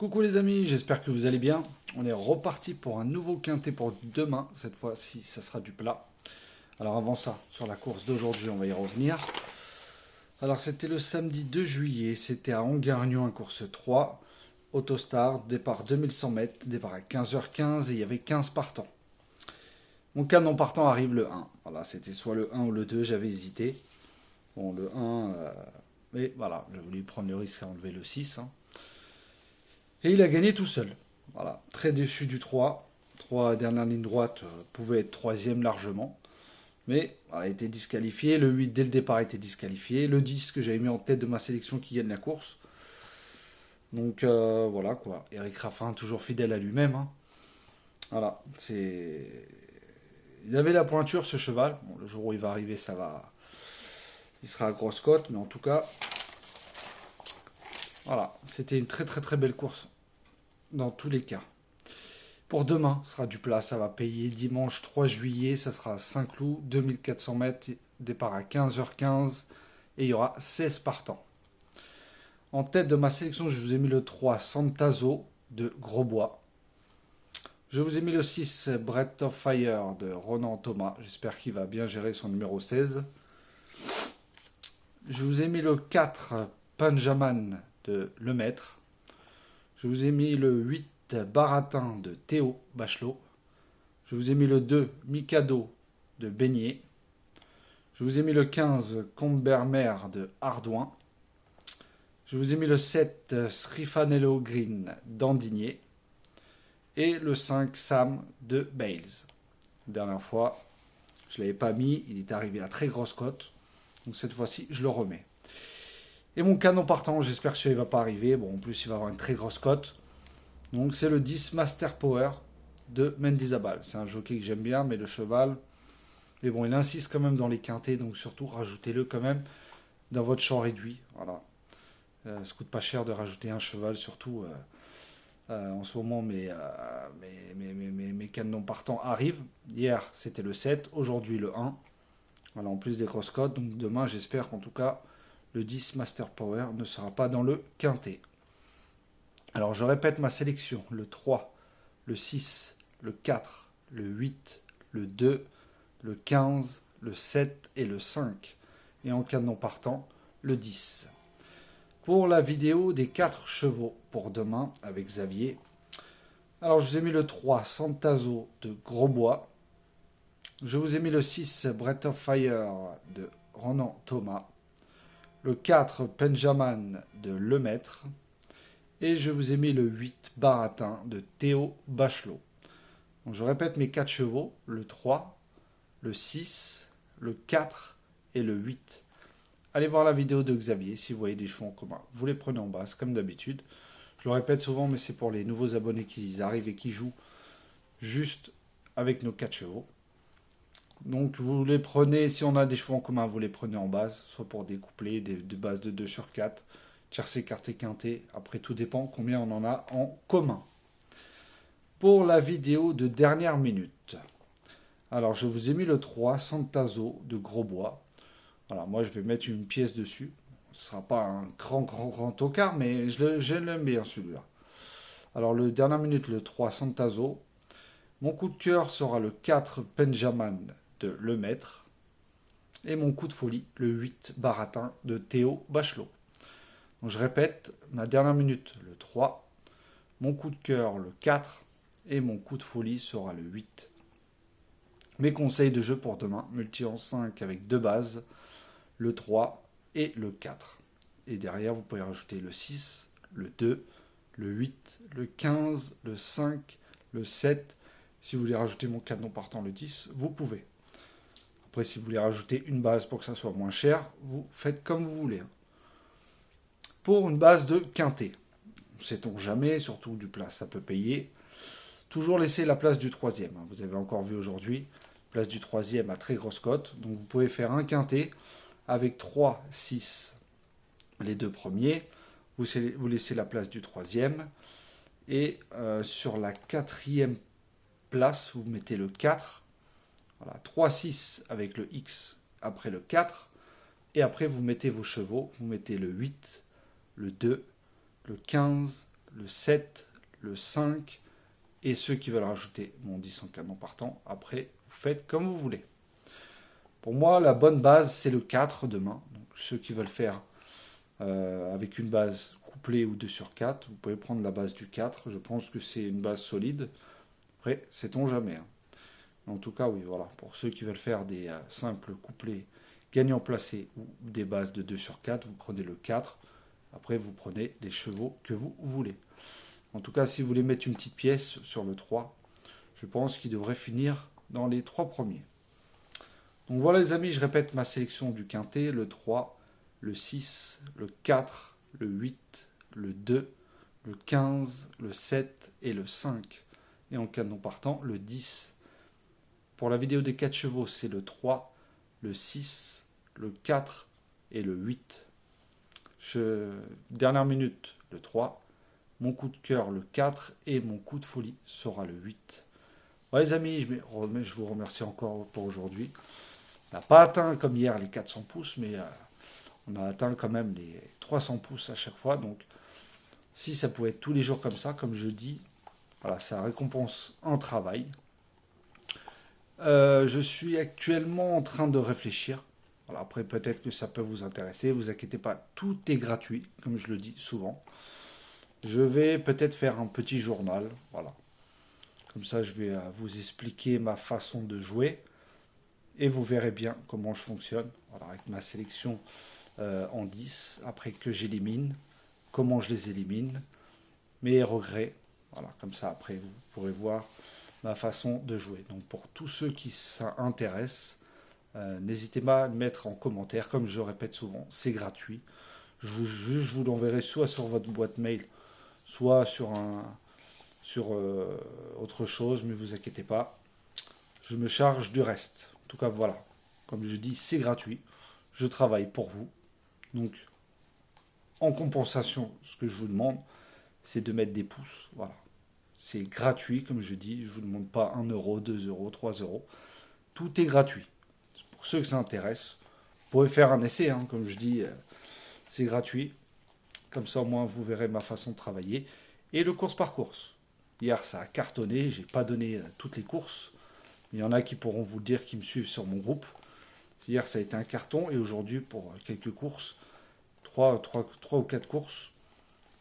Coucou les amis, j'espère que vous allez bien. On est reparti pour un nouveau quintet pour demain. Cette fois-ci, ça sera du plat. Alors avant ça, sur la course d'aujourd'hui, on va y revenir. Alors c'était le samedi 2 juillet, c'était à Angargnon, un course 3. Autostar, départ 2100 mètres, départ à 15h15 et il y avait 15 partants. Mon canon partant arrive le 1. Voilà, c'était soit le 1 ou le 2, j'avais hésité. Bon, le 1, mais voilà, j'ai voulu prendre le risque à enlever le 6. Et il a gagné tout seul. Voilà, très déçu du 3. 3 dernière ligne droite pouvait être troisième largement. Mais voilà, il a été disqualifié. Le 8 dès le départ a été disqualifié. Le 10 que j'avais mis en tête de ma sélection qui gagne la course. Donc voilà quoi. Eric Raffin toujours fidèle à lui-même. Voilà, c'est... Il avait la pointure ce cheval. Bon, le jour où il va arriver, ça va... Il sera à grosse cote. Mais en tout cas, voilà, c'était une très très très belle course. Dans tous les cas. Pour demain, ce sera du plat, ça va payer dimanche 3 juillet, ça sera à Saint-Cloud, 2400 mètres, départ à 15h15 et il y aura 16 partants. En tête de ma sélection, je vous ai mis le 3 Santazo de Grosbois. Je vous ai mis le 6 Breath of Fire de Ronan Thomas, j'espère qu'il va bien gérer son numéro 16. Je vous ai mis le 4 Panjaman de Lemaître. Je vous ai mis le 8 Baratin de Théo Bachelot. Je vous ai mis le 2 Mikado de Beignet. Je vous ai mis le 15 Combermer de Ardouin. Je vous ai mis le 7 Scrifanello Green d'Andigné. Et le 5 Sam de Bales. Dernière fois, je ne l'avais pas mis, il est arrivé à très grosse cote. Donc cette fois-ci, je le remets. Et mon canon partant, j'espère que celui-là ne va pas arriver. Bon, en plus, il va avoir une très grosse cote. Donc c'est le 10 Master Power de Mendizabal. C'est un jockey que j'aime bien, mais le cheval... Mais bon, il insiste quand même dans les quintés, donc surtout rajoutez-le quand même dans votre champ réduit. Voilà. Ça coûte pas cher de rajouter un cheval, surtout en ce moment, mes canons partants arrivent. Hier, c'était le 7, aujourd'hui le 1. Voilà, en plus des grosses cotes. Donc demain, j'espère qu'en tout cas, le 10 Master Power ne sera pas dans le quintet. Alors je répète ma sélection, le 3, le 6, le 4, le 8, le 2, le 15, le 7 et le 5. Et en canon partant, le 10. Pour la vidéo des 4 chevaux pour demain avec Xavier. Alors je vous ai mis le 3, Santazo de Grosbois. Je vous ai mis le 6, Breath of Fire de Ronan Thomas. Le 4, Benjamin de Lemaître. Et je vous ai mis le 8 Baratin de Théo Bachelot. Donc je répète mes 4 chevaux, le 3, le 6, le 4 et le 8. Allez voir la vidéo de Xavier si vous voyez des chevaux en commun. Vous les prenez en base comme d'habitude. Je le répète souvent, mais c'est pour les nouveaux abonnés qui arrivent et qui jouent juste avec nos 4 chevaux. Donc vous les prenez, si on a des chevaux en commun, vous les prenez en base, soit pour des couplets, de base de 2 sur 4. Tiercé, quarté, quinté, après tout dépend combien on en a en commun. Pour la vidéo de dernière minute, alors je vous ai mis le 3 Santazo de Grosbois. Voilà, moi je vais mettre une pièce dessus. Ce ne sera pas un grand tocard, mais je l'aime bien celui-là. Alors le dernière minute, le 3 Santazo. Mon coup de cœur sera le 4 Benjamin de Lemaître. Et mon coup de folie, le 8 Baratin de Théo Bachelot. Donc je répète, ma dernière minute, le 3, mon coup de cœur, le 4, et mon coup de folie sera le 8. Mes conseils de jeu pour demain, multi en 5 avec 2 bases, le 3 et le 4. Et derrière, vous pouvez rajouter le 6, le 2, le 8, le 15, le 5, le 7. Si vous voulez rajouter mon canon partant le 10, vous pouvez. Après, si vous voulez rajouter une base pour que ça soit moins cher, vous faites comme vous voulez. Pour une base de quintet. Sait-on jamais, surtout du plat, ça peut payer. Toujours laisser la place du troisième. Vous avez encore vu aujourd'hui, place du troisième à très grosse cote. Donc vous pouvez faire un quintet avec 3, 6, les 2 premiers. Vous laissez la place du troisième. Et sur la 4e place, vous mettez le 4. Voilà, 3, 6 avec le X après le 4. Et après, vous mettez vos chevaux. Vous mettez le 8, le 2, le 15, le 7, le 5 et ceux qui veulent rajouter mon 10 en canon partant. Après, vous faites comme vous voulez. Pour moi, la bonne base, c'est le 4 demain. Donc, ceux qui veulent faire avec une base couplée ou 2 sur 4, vous pouvez prendre la base du 4. Je pense que c'est une base solide. Après, sait-on jamais. Hein. En tout cas, oui, voilà. Pour ceux qui veulent faire des simples couplets gagnants placés ou des bases de 2 sur 4, vous prenez le 4. Après, vous prenez les chevaux que vous voulez. En tout cas, si vous voulez mettre une petite pièce sur le 3, je pense qu'il devrait finir dans les 3 premiers. Donc voilà les amis, je répète ma sélection du quintet, le 3, le 6, le 4, le 8, le 2, le 15, le 7 et le 5. Et en canon partant, le 10. Pour la vidéo des 4 chevaux, c'est le 3, le 6, le 4 et le 8. Dernière minute, le 3. Mon coup de cœur, le 4. Et mon coup de folie sera le 8. Ouais, les amis, je vous remercie encore pour aujourd'hui. On n'a pas atteint comme hier les 400 pouces, mais on a atteint quand même les 300 pouces à chaque fois. Donc, si ça pouvait être tous les jours comme ça, comme je dis, voilà, ça récompense un travail. Je suis actuellement en train de réfléchir. Voilà, après, peut-être que ça peut vous intéresser. Vous inquiétez pas, tout est gratuit, comme je le dis souvent. Je vais peut-être faire un petit journal. Voilà. Comme ça, je vais vous expliquer ma façon de jouer. Et vous verrez bien comment je fonctionne. Voilà, avec ma sélection en 10. Après que j'élimine, comment je les élimine. Mes regrets. Voilà, comme ça, après, vous pourrez voir ma façon de jouer. Donc, pour tous ceux qui s'intéressent, n'hésitez pas à le mettre en commentaire. Comme je répète souvent, c'est gratuit. Je vous l'enverrai soit sur votre boîte mail, soit sur autre chose, mais vous inquiétez pas. Je me charge du reste. En tout cas, voilà. Comme je dis, c'est gratuit. Je travaille pour vous. Donc, en compensation, ce que je vous demande, c'est de mettre des pouces. Voilà. C'est gratuit, comme je dis. Je ne vous demande pas 1 euro, 2 euros, 3 euros. Tout est gratuit. Pour ceux que ça intéresse, vous pouvez faire un essai. Hein, comme je dis, c'est gratuit. Comme ça, au moins, vous verrez ma façon de travailler. Et le course par course. Hier, ça a cartonné. Je n'ai pas donné toutes les courses. Il y en a qui pourront vous le dire, qui me suivent sur mon groupe. Hier, ça a été un carton. Et aujourd'hui, pour quelques courses, 3 ou 4 courses,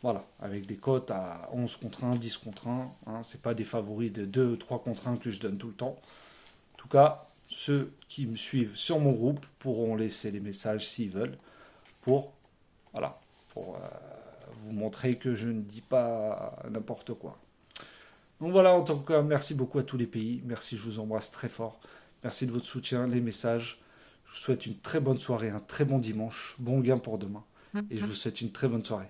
voilà, avec des cotes à 11 contre 1, 10 contre 1. Hein, ce n'est pas des favoris de 2 ou 3 contre 1 que je donne tout le temps. En tout cas, ceux qui me suivent sur mon groupe pourront laisser les messages s'ils veulent pour vous montrer que je ne dis pas n'importe quoi. Donc voilà, en tout cas, merci beaucoup à tous les pays. Merci, je vous embrasse très fort. Merci de votre soutien, les messages. Je vous souhaite une très bonne soirée, un très bon dimanche. Bon gain pour demain. Et je vous souhaite une très bonne soirée.